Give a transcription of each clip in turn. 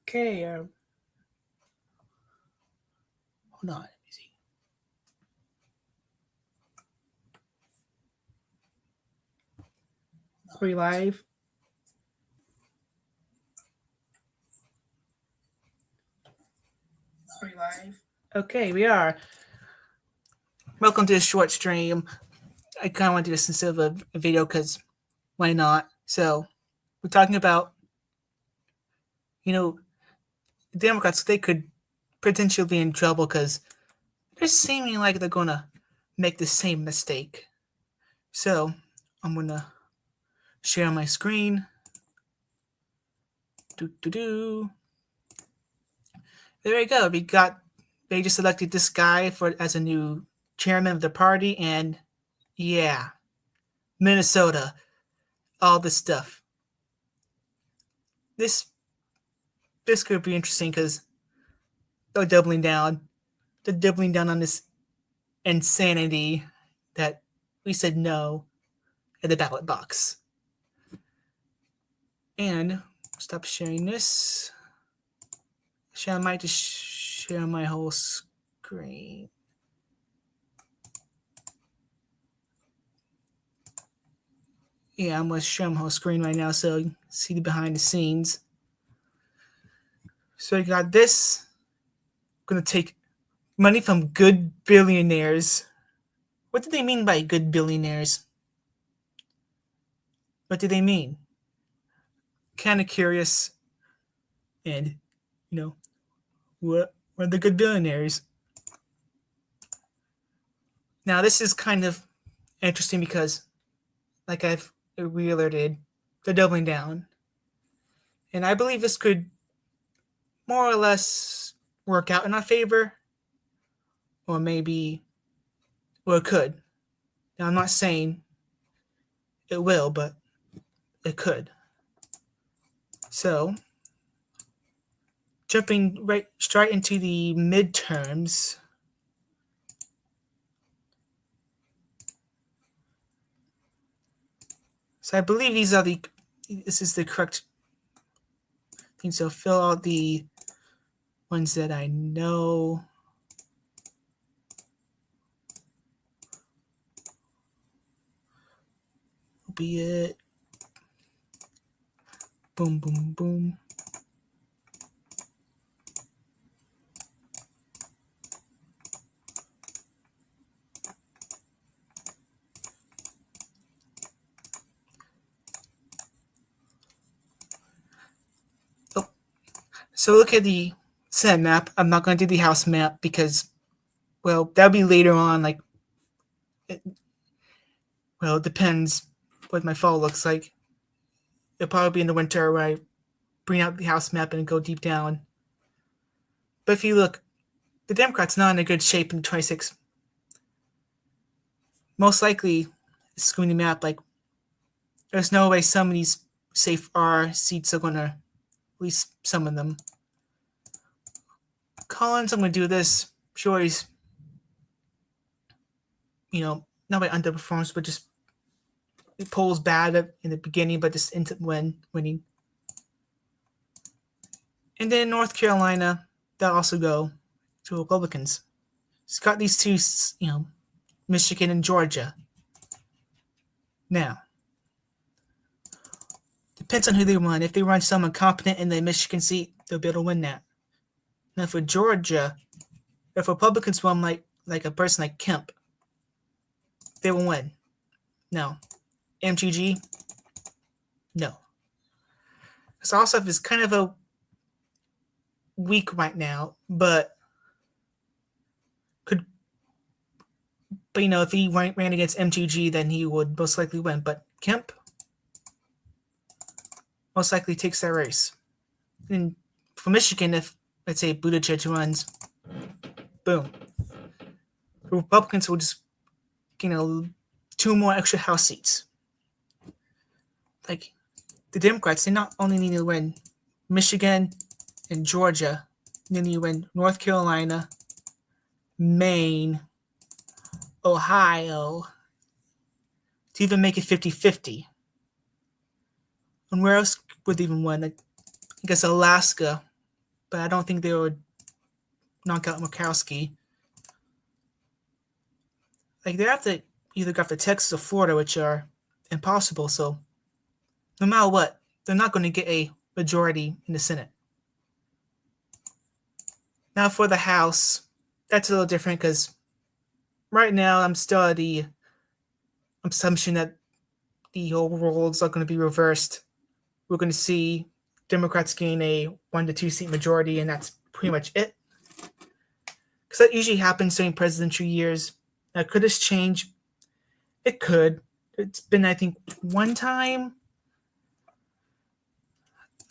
Okay, hold on. Let me see. Are we live? Are we live? Okay, we are. Welcome to this short stream. I kind of want to do this instead of a video because why not? So, we're talking about, Democrats, they could potentially be in trouble because they're seeming like they're going to make the same mistake. So, I'm going to share my screen. There we go. They just elected this guy as a new chairman of the party, and yeah, Minnesota, all this stuff. This could be interesting because they're doubling down. They're doubling down on this insanity that we said no at the ballot box. And stop sharing this. I might just share my whole screen. Yeah, I'm going to share my whole screen right now so you can see the behind the scenes. So you got this. I'm going to take money from good billionaires. What do they mean by good billionaires? What do they mean? Kind of curious. And, what are the good billionaires? Now, this is kind of interesting because, like we alerted, they're doubling down. And I believe this could more or less work out in our favor. Or maybe, well, it could. Now, I'm not saying it will, but it could. So, jumping straight into the midterms. So I believe this is the correct thing. So fill out the ones that I know. Will be it. Boom, boom, boom. So look at the Senate map. I'm not going to do the House map because, well, that'll be later on. It depends what my fall looks like. It'll probably be in the winter where I bring out the House map and go deep down. But if you look, the Democrats not in a good shape in 26. Most likely, it's going to map there's no way some of these safe R seats are going to, at least some of them. Collins, I'm going to do this. Sure, he's, not by underperforms, but just it polls bad in the beginning, but just ends up winning. And then North Carolina, they'll also go to Republicans. It's got these two, Michigan and Georgia. Now, depends on who they run. If they run someone competent in the Michigan seat, they'll be able to win that. Now, for Georgia, if Republicans run like a person like Kemp, they will win. No. MTG, no. Ossoff is kind of a weak right now, but if he ran against MTG, then he would most likely win. But Kemp most likely takes that race. And for Michigan, if, let's say, Buttigieg runs, boom. The Republicans will just, 2 more extra House seats. Like, the Democrats, they not only need to win Michigan and Georgia, they need to win North Carolina, Maine, Ohio, to even make it 50-50. And where else would they even win? I guess Alaska but I don't think they would knock out Murkowski. Like, they have to either go after Texas or Florida, which are impossible. So no matter what, they're not going to get a majority in the Senate. Now for the House, that's a little different because right now I'm still at the assumption that the whole roles are going to be reversed. We're going to see Democrats gain a 1 to 2 seat majority, and that's pretty much it. Because that usually happens during presidential years. Now, could this change? It could. It's been, I think, one time.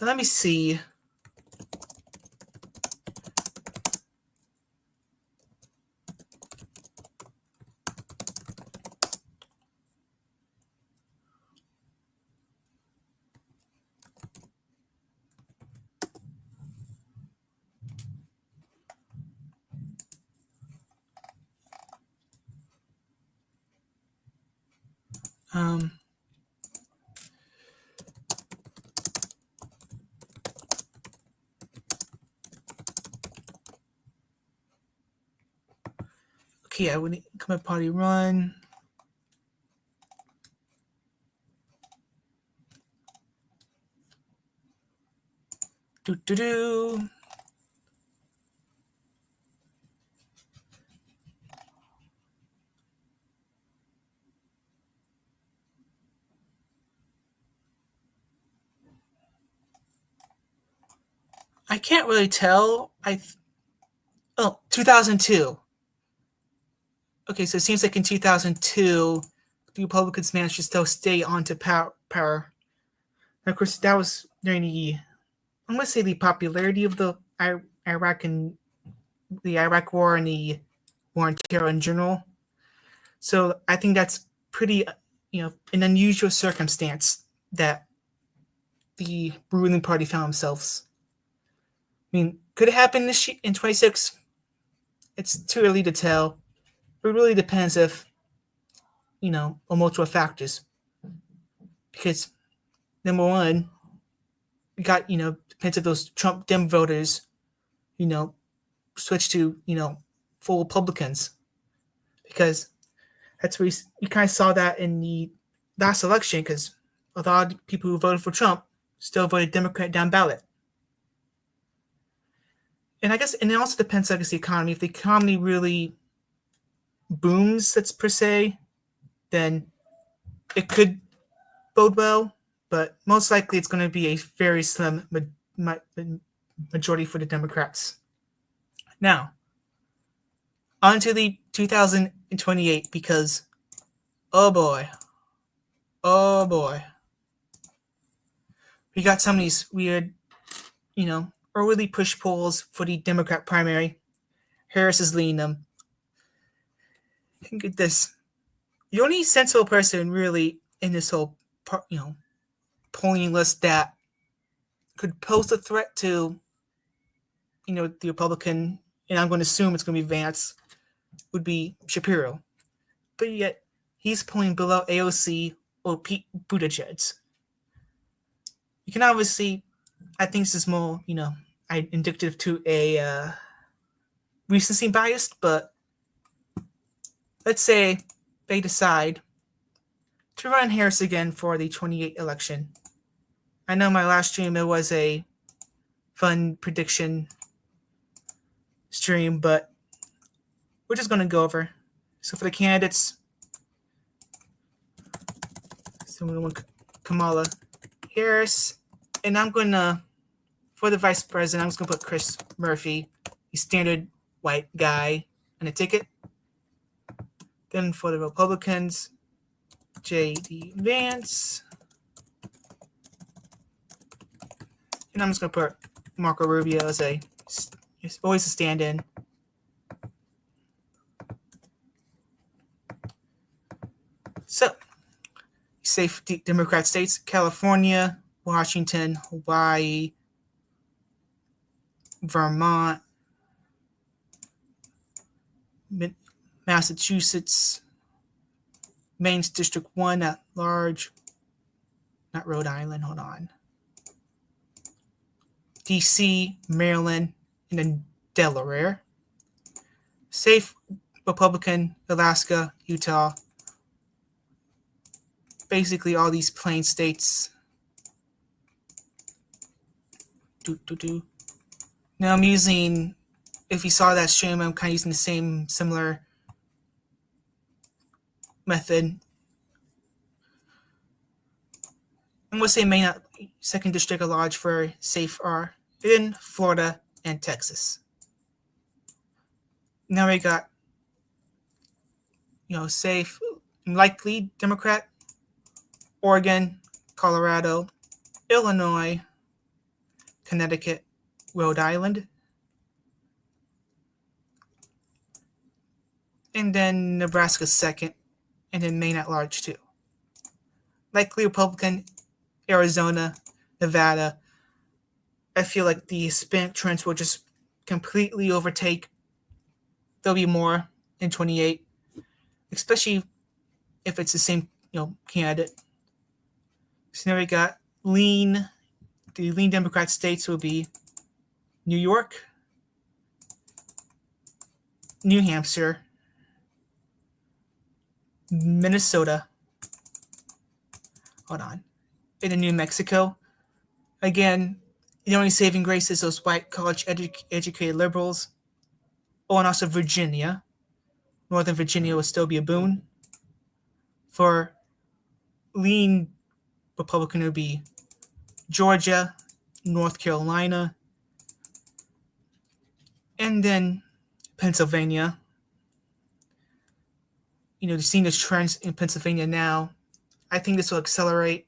Let me see. Um, okay, I would come a party run. Do do do. I can't really tell. 2002. Okay, so it seems like in 2002, the Republicans managed to still stay on to power. And of course, that was during I'm going to say the popularity of the Iraq and the Iraq War and the war on terror in general. So I think that's pretty, an unusual circumstance that the ruling party found themselves. I mean, could it happen in 26? It's too early to tell. It really depends if, on multiple factors. Because number one, we got, depends if those Trump Dem voters, switch to, full Republicans. Because that's where you kind of saw that in the last election, because a lot of people who voted for Trump still voted Democrat down ballot. And I guess, and it also depends on the economy. If the economy really booms, that's per se, then it could bode well. But most likely, it's going to be a very slim majority for the Democrats. Now, on to the 2028, because, oh boy, we got some of these weird, early push polls for the Democrat primary. Harris is leading them. And get this, the only sensible person really in this whole, polling list that could pose a threat to, the Republican, and I'm going to assume it's going to be Vance, would be Shapiro. But yet, he's polling below AOC or Pete Buttigieg. You can obviously, I think this is more, indicative to a recency bias, but let's say they decide to run Harris again for the 28 election. I know my last stream, it was a fun prediction stream, but we're just going to go over. So for the candidates, someone Kamala Harris, and I'm going to, for the vice president, I'm just going to put Chris Murphy, the standard white guy, on a ticket. Then for the Republicans, J.D. Vance. And I'm just going to put Marco Rubio as always a stand-in. So, safe Democrat states: California, Washington, Hawaii, Vermont, Massachusetts, Maine's District 1 at large, not Rhode Island, hold on. DC, Maryland, and then Delaware. Safe Republican, Alaska, Utah. Basically, all these plain states. Now I'm using, if you saw that stream, I'm kind of using the same similar method. I'm going to say Maine, 2nd District at large for safe are in Florida and Texas. Now we got, safe, likely Democrat, Oregon, Colorado, Illinois, Connecticut, Rhode Island, and then Nebraska 2nd, and then Maine at large too. Likely Republican, Arizona, Nevada. I feel like the Hispanic trends will just completely overtake. There'll be more in 28, especially if it's the same, candidate. So now we got the lean Democrat states will be New York, New Hampshire, Minnesota, and then New Mexico. Again, the only saving grace is those white college educated liberals. Oh, and also Virginia. Northern Virginia will still be a boon. For lean Republican, it would be Georgia, North Carolina, and then Pennsylvania. Seeing the trends in Pennsylvania now, I think this will accelerate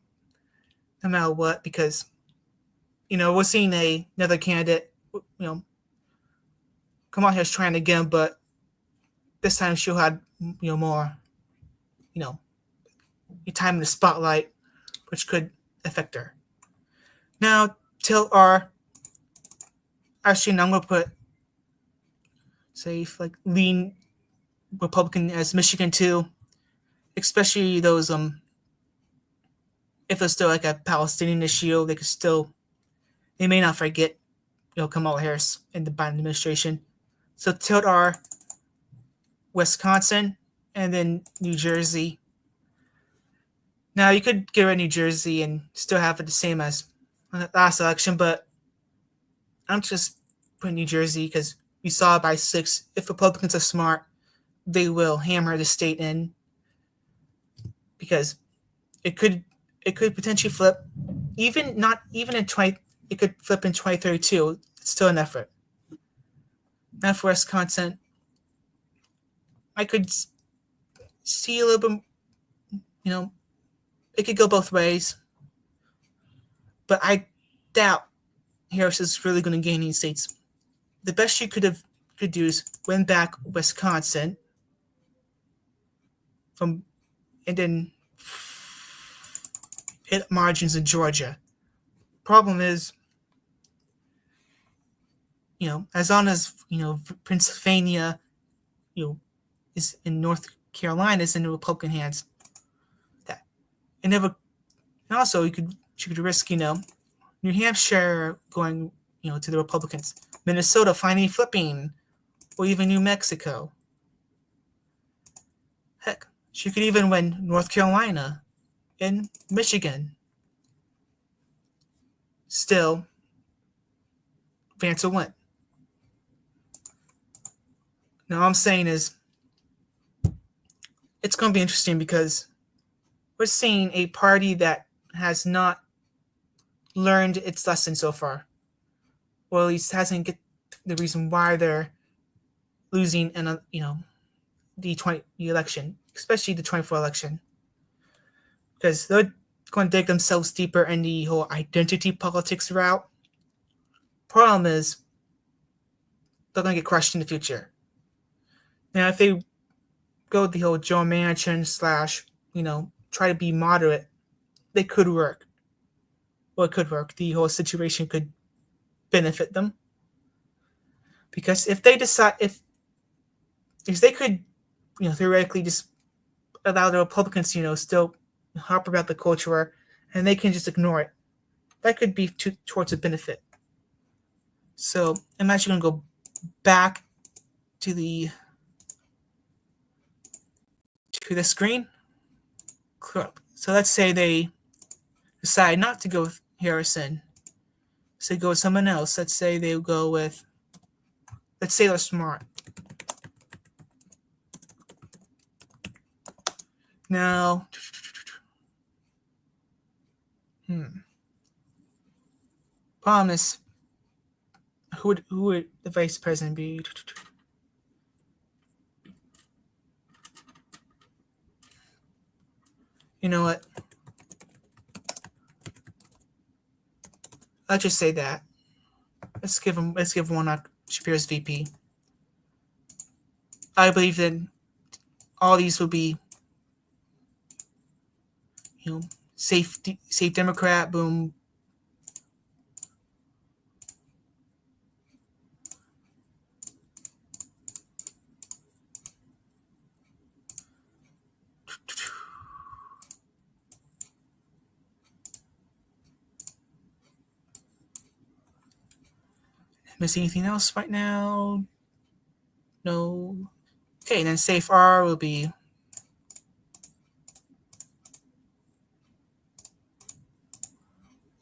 no matter what, because, we're seeing another candidate, Kamala Harris trying again, but this time she'll have, more, time in the spotlight, which could affect her. Now, till actually, I'm going to put, lean Republican as Michigan too, especially those, if there's still like a Palestinian issue, they may not forget, Kamala Harris and the Biden administration. So tilt R, Wisconsin, and then New Jersey. Now you could get rid of New Jersey and still have it the same as the last election, but I'm just putting New Jersey because we saw by 6. If Republicans are smart, they will hammer the state in, because it could potentially flip, not even in 20. It could flip in 2032. It's still an effort. Now for Wisconsin, I could see a little bit, it could go both ways, but I doubt Harris is really going to gain any states. The best she could do is win back Wisconsin and then hit margins in Georgia. Problem is, as long as Pennsylvania, is in North Carolina, is in the Republican hands, that it never. And also, she could risk, New Hampshire going, to the Republicans, Minnesota finally flipping, or even New Mexico. Heck, she could even win North Carolina and Michigan. Still, Vance will win. Now, all I'm saying is, it's going to be interesting because we're seeing a party that has not learned its lesson so far. Or at least hasn't get the reason why they're losing in the election, especially the 24 election. Because they're going to dig themselves deeper in the whole identity politics route. Problem is, they're going to get crushed in the future. Now, if they go the whole Joe Manchin / try to be moderate, they could work. Well, it could work. The whole situation could benefit them. Because if they decide, if they could, theoretically just allow the Republicans, still harp about the culture, and they can just ignore it, that could be towards a benefit. So I'm actually going to go back to the screen. So let's say they decide not to go with Harrison. So they go with someone else. Let's say they go with, let's say they're smart. Now, problem is, who would the vice president be? You know what? Let's just say that. Let's give Warnock Shapiro's VP. I believe that all these will be, safe Democrat, boom. Missing anything else right now? No. Okay, and then safe R will be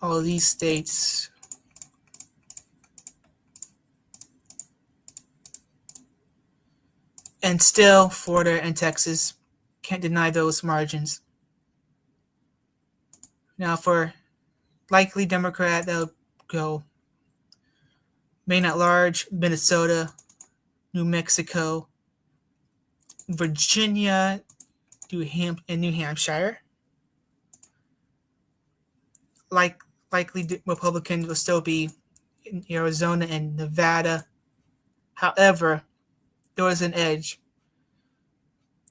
all of these states. And still, Florida and Texas can't deny those margins. Now, for likely Democrat, they'll go Maine at large, Minnesota, New Mexico, Virginia, and New Hampshire. Likely Republicans will still be in Arizona and Nevada. However, there was an edge.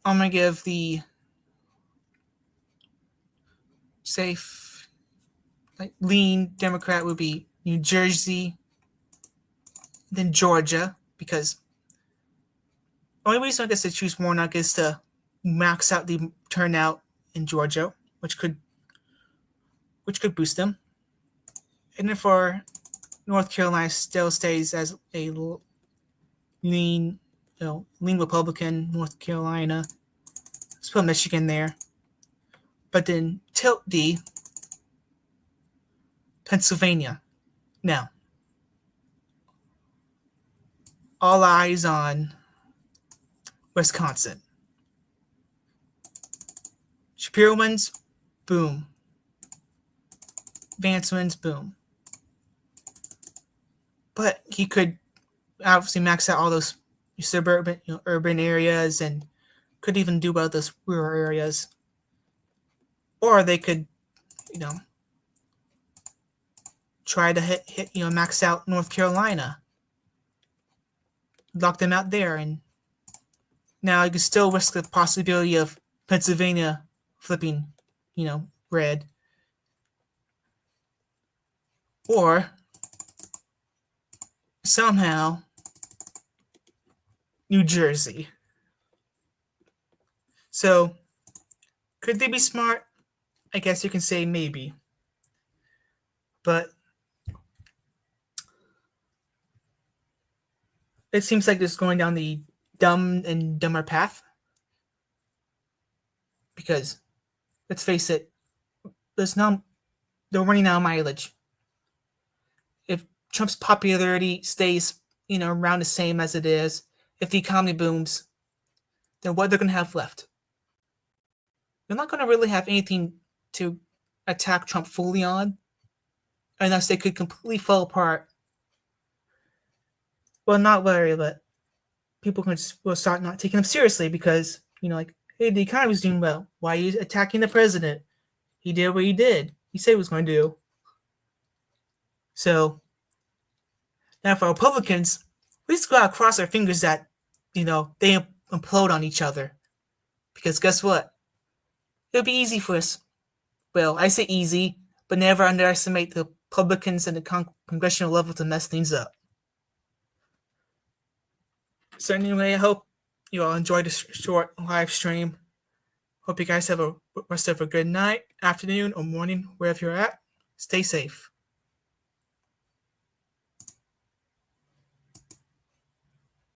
I'm going to give the safe, lean Democrat would be New Jersey, then Georgia, because the only reason I guess to choose Warnock is to max out the turnout in Georgia, which could boost them. And then for North Carolina, still stays as a lean Republican. North Carolina, let's put Michigan there, but then tilt D, Pennsylvania. Now, all eyes on Wisconsin. Shapiro wins, boom. Vance wins, boom. But he could obviously max out all those suburban, urban areas, and could even do about those rural areas. Or they could, try to hit max out North Carolina, lock them out there, and now you can still risk the possibility of Pennsylvania flipping, red. Or somehow New Jersey. So could they be smart? I guess you can say maybe. But it seems like it's going down the dumb and dumber path. Because let's face it, they're running out of mileage. If Trump's popularity stays, around the same as it is, if the economy booms, then what they're going to have left? They're not going to really have anything to attack Trump fully on, unless they could completely fall apart. Well, not worry, but people will start not taking them seriously because, hey, the economy's doing well. Why are you attacking the president? He did what he did. He said he was going to do. So, now for Republicans, we just gotta cross our fingers that, they implode on each other. Because guess what? It'll be easy for us. Well, I say easy, but never underestimate the Republicans and the congressional level to mess things up. So anyway, I hope you all enjoyed this short live stream. Hope you guys have a rest of a good night, afternoon, or morning, wherever you're at. Stay safe.